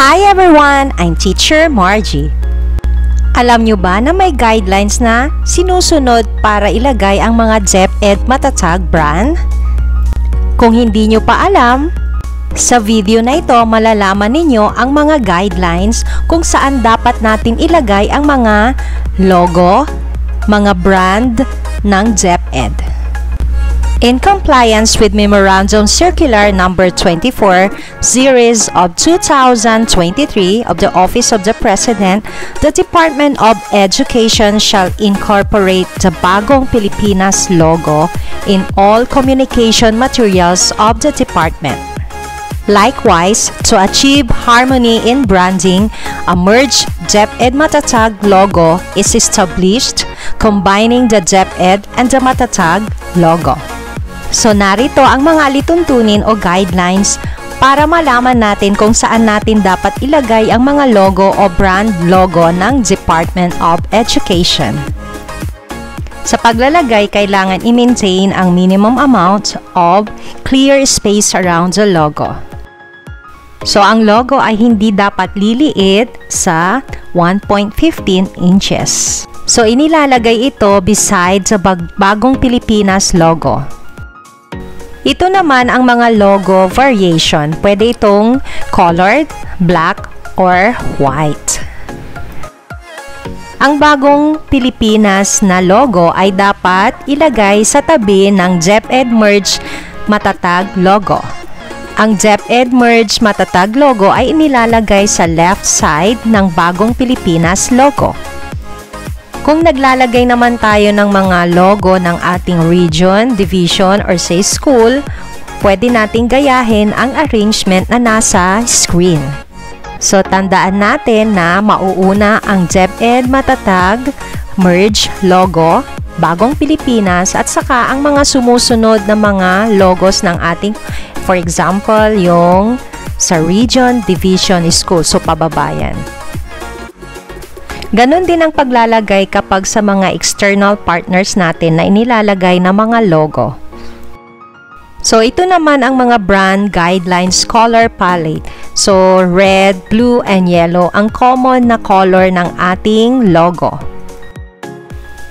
Hi everyone! I'm Teacher Margie. Alam nyo ba na may guidelines na sinusunod para ilagay ang mga DepEd matatag brand? Kung hindi nyo pa alam, sa video na ito malalaman ninyo ang mga guidelines kung saan dapat natin ilagay ang mga logo, mga brand ng DepEd. In compliance with Memorandum Circular Number 24, Series of 2023 of the Office of the President, the Department of Education shall incorporate the Bagong Pilipinas logo in all communication materials of the department. Likewise, to achieve harmony in branding, a merged DepEd Matatag logo is established, combining the DepEd and the Matatag logo. So narito ang mga lituntunin o guidelines para malaman natin kung saan natin dapat ilagay ang mga logo o brand logo ng Department of Education. Sa paglalagay, kailangan i-maintain ang minimum amount of clear space around the logo. So ang logo ay hindi dapat liliit sa 1.15 inches. So inilalagay ito beside sa Bagong Pilipinas logo. Ito naman ang mga logo variation. Pwede itong colored, black, or white. Ang Bagong Pilipinas na logo ay dapat ilagay sa tabi ng DepEd Merge Matatag logo. Ang DepEd Merge Matatag logo ay inilalagay sa left side ng Bagong Pilipinas logo. Kung naglalagay naman tayo ng mga logo ng ating region, division, or say school, pwede nating gayahin ang arrangement na nasa screen. So, tandaan natin na mauuna ang DepEd Matatag Merge logo, Bagong Pilipinas, at saka ang mga sumusunod na mga logos ng ating, for example, yung sa region, division, school, so pababayan. Ganon din ang paglalagay kapag sa mga external partners natin na inilalagay na mga logo. So, ito naman ang mga brand guidelines color palette. So, red, blue, and yellow ang common na color ng ating logo.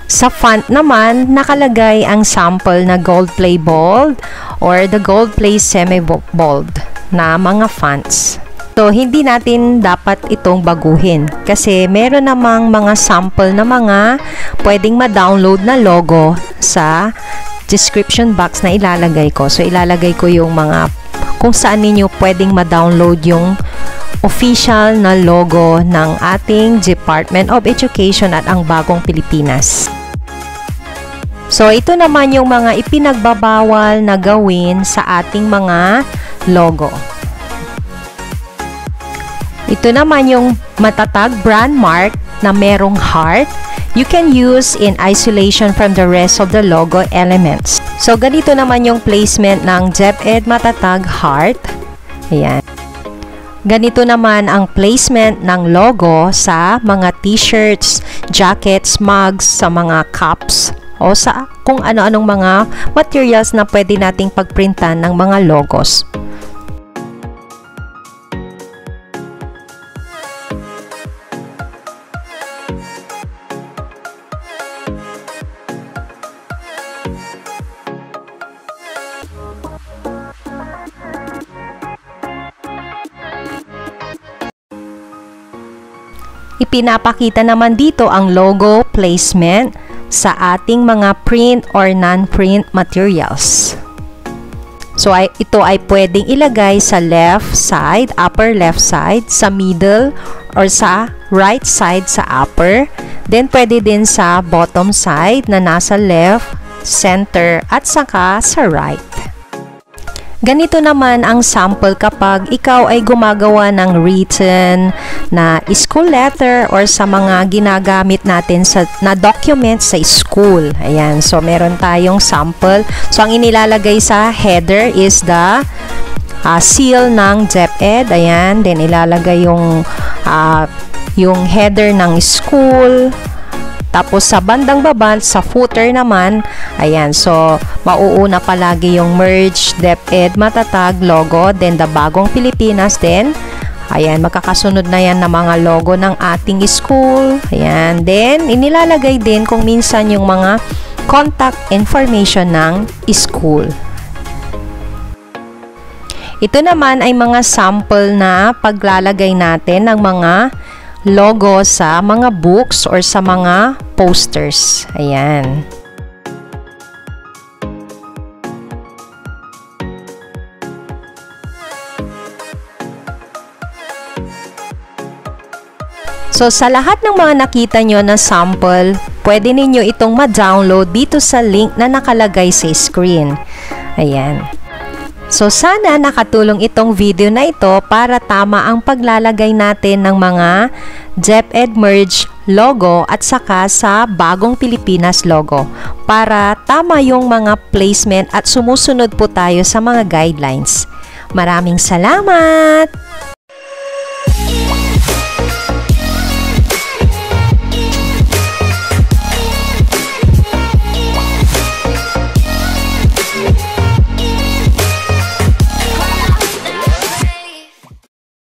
Sa font naman, nakalagay ang sample na gold play bold or the gold play semi-bold na mga fonts. So, hindi natin dapat itong baguhin kasi meron namang mga sample na mga pwedeng ma-download na logo sa description box na ilalagay ko. So, ilalagay ko yung mga kung saan ninyo pwedeng ma-download yung official na logo ng ating Department of Education at ang Bagong Pilipinas. So, ito naman yung mga ipinagbabawal na gawin sa ating mga logo. Ito naman yung matatag brand mark na merong heart. You can use in isolation from the rest of the logo elements. So, ganito naman yung placement ng DepEd Matatag heart. Ayan. Ganito naman ang placement ng logo sa mga t-shirts, jackets, mugs, sa mga cups, o sa kung ano-anong mga materials na pwede nating pagprintan ng mga logos. Ipinapakita naman dito ang logo placement sa ating mga print or non-print materials. So, ito ay pwedeng ilagay sa left side, upper left side, sa middle, or sa right side sa upper. Then, pwede din sa bottom side na nasa left, center, at saka sa right. Ganito naman ang sample kapag ikaw ay gumagawa ng written na school letter or sa mga ginagamit natin na document sa school. Ayan. So, meron tayong sample. So, ang inilalagay sa header is the seal ng DepEd. Ayan. Then, ilalagay yung header ng school. Tapos sa bandang baba, sa footer naman, ayan, so mauuna palagi yung Merge DepEd Matatag logo, then the Bagong Pilipinas, then Ayan, magkakasunod na yan na mga logo ng ating school. Ayan, then inilalagay din kung minsan yung mga contact information ng school. Ito naman ay mga sample na paglalagay natin ng mga logo sa mga books or sa mga posters. Ayan. So, sa lahat ng mga nakita nyo na sample, pwede ninyo itong ma-download dito sa link na nakalagay sa screen. Ayan. So, sana nakatulong itong video na ito para tama ang paglalagay natin ng mga DepEd Merge logo at saka sa Bagong Pilipinas logo para tama yung mga placement at sumusunod po tayo sa mga guidelines. Maraming salamat!